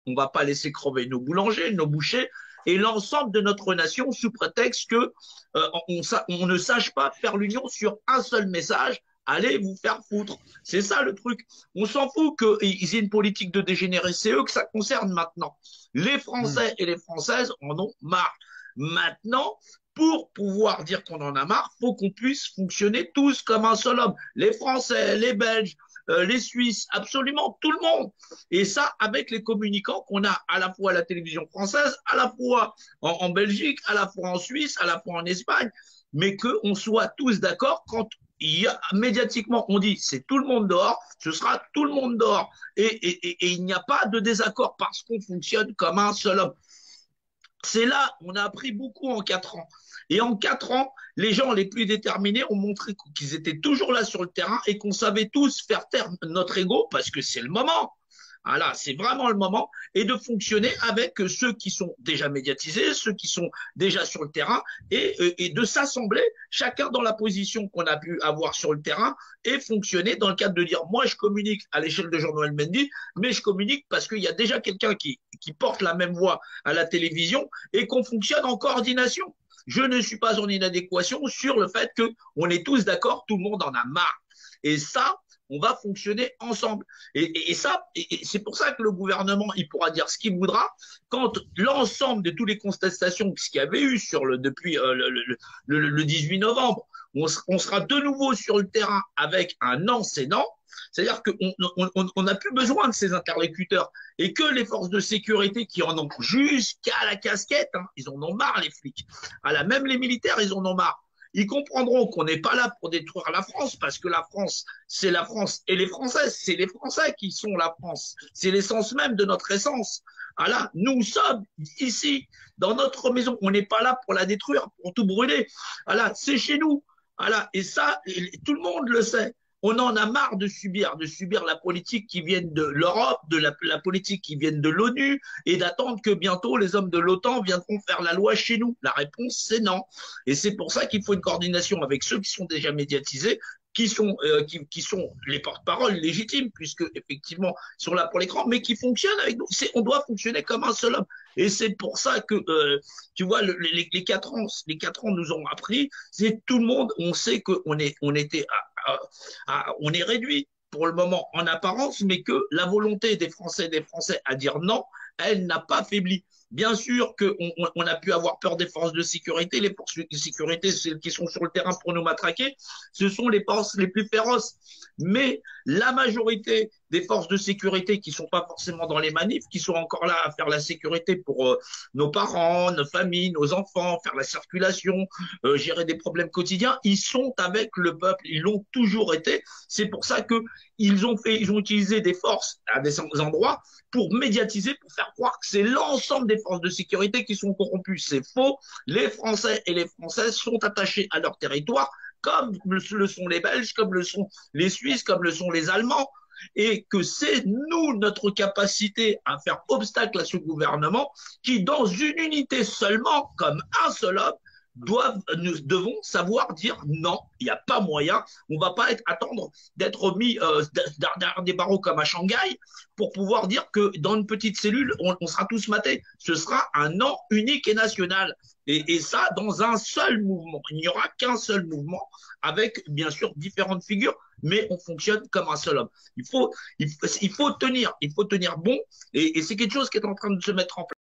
On ne va pas laisser crever nos boulangers, nos bouchers et l'ensemble de notre nation sous prétexte que on ne sache pas faire l'union sur un seul message. Allez vous faire foutre. C'est ça le truc. On s'en fout qu'ils aient une politique de dégénérer. C'est eux que ça concerne maintenant. Les Hmm. Français et les Françaises en ont marre. Maintenant, pour pouvoir dire qu'on en a marre, faut qu'on puisse fonctionner tous comme un seul homme. Les Français, les Belges, les Suisses, absolument tout le monde. Et ça, avec les communicants qu'on a à la fois à la télévision française, à la fois en Belgique, à la fois en Suisse, à la fois en Espagne, mais qu'on soit tous d'accord quand il y a, médiatiquement, on dit c'est tout le monde dehors, ce sera tout le monde dehors. Et il n'y a pas de désaccord parce qu'on fonctionne comme un seul homme. C'est là, on a appris beaucoup en 4 ans. Et en 4 ans, les gens les plus déterminés ont montré qu'ils étaient toujours là sur le terrain et qu'on savait tous faire taire notre ego parce que c'est le moment. Voilà, c'est vraiment le moment et de fonctionner avec ceux qui sont déjà médiatisés, ceux qui sont déjà sur le terrain et de s'assembler chacun dans la position qu'on a pu avoir sur le terrain et fonctionner dans le cadre de dire moi je communique à l'échelle de Jean-Noël Mendy, mais je communique parce qu'il y a déjà quelqu'un qui porte la même voix à la télévision et qu'on fonctionne en coordination. Je ne suis pas en inadéquation sur le fait qu'on est tous d'accord, tout le monde en a marre. Et ça, on va fonctionner ensemble. Et ça, c'est pour ça que le gouvernement, il pourra dire ce qu'il voudra quand l'ensemble de toutes les contestations qu'il y avait eu depuis le 18 novembre, on sera de nouveau sur le terrain avec un enseignant. C'est-à-dire qu'on n'a plus besoin de ces interlocuteurs et que les forces de sécurité qui en ont jusqu'à la casquette, hein, ils en ont marre les flics. Voilà, même les militaires, ils en ont marre. Ils comprendront qu'on n'est pas là pour détruire la France parce que la France, c'est la France et les Français, c'est les Français qui sont la France. C'est l'essence même de notre essence. Voilà, nous sommes ici, dans notre maison. On n'est pas là pour la détruire, pour tout brûler. Voilà, c'est chez nous. Voilà, et ça, tout le monde le sait. On en a marre de subir la politique qui vient de l'Europe, de la politique qui vient de l'ONU, et d'attendre que bientôt les hommes de l'OTAN viendront faire la loi chez nous. La réponse, c'est non. Et c'est pour ça qu'il faut une coordination avec ceux qui sont déjà médiatisés, qui sont les porte-paroles légitimes, puisque effectivement ils sont là pour l'écran, mais qui fonctionnent avec nous. On doit fonctionner comme un seul homme. Et c'est pour ça que, tu vois, les 4 ans nous ont appris, c'est tout le monde, on sait on était on est réduit pour le moment en apparence, mais que la volonté des Français à dire non, elle n'a pas faibli. Bien sûr qu'on a pu avoir peur des forces de sécurité. Les forces de sécurité, celles qui sont sur le terrain pour nous matraquer, ce sont les forces les plus féroces. Mais la majorité des forces de sécurité qui ne sont pas forcément dans les manifs, qui sont encore là à faire la sécurité pour nos parents, nos familles, nos enfants, faire la circulation, gérer des problèmes quotidiens, ils sont avec le peuple, ils l'ont toujours été. C'est pour ça qu'ils ils ont utilisé des forces à des endroits pour médiatiser, pour faire croire que c'est l'ensemble des forces de sécurité qui sont corrompues. C'est faux. Les Français et les Françaises sont attachés à leur territoire, comme le sont les Belges, comme le sont les Suisses, comme le sont les Allemands, et que c'est nous, notre capacité à faire obstacle à ce gouvernement, qui, dans une unité seulement, comme un seul homme, nous devons savoir dire non, il n'y a pas moyen, on ne va pas attendre d'être mis derrière des barreaux comme à Shanghai pour pouvoir dire que dans une petite cellule, on sera tous matés. Ce sera un non unique et national. Et ça, dans un seul mouvement. Il n'y aura qu'un seul mouvement avec, bien sûr, différentes figures, mais on fonctionne comme un seul homme. Il faut tenir bon, et c'est quelque chose qui est en train de se mettre en place.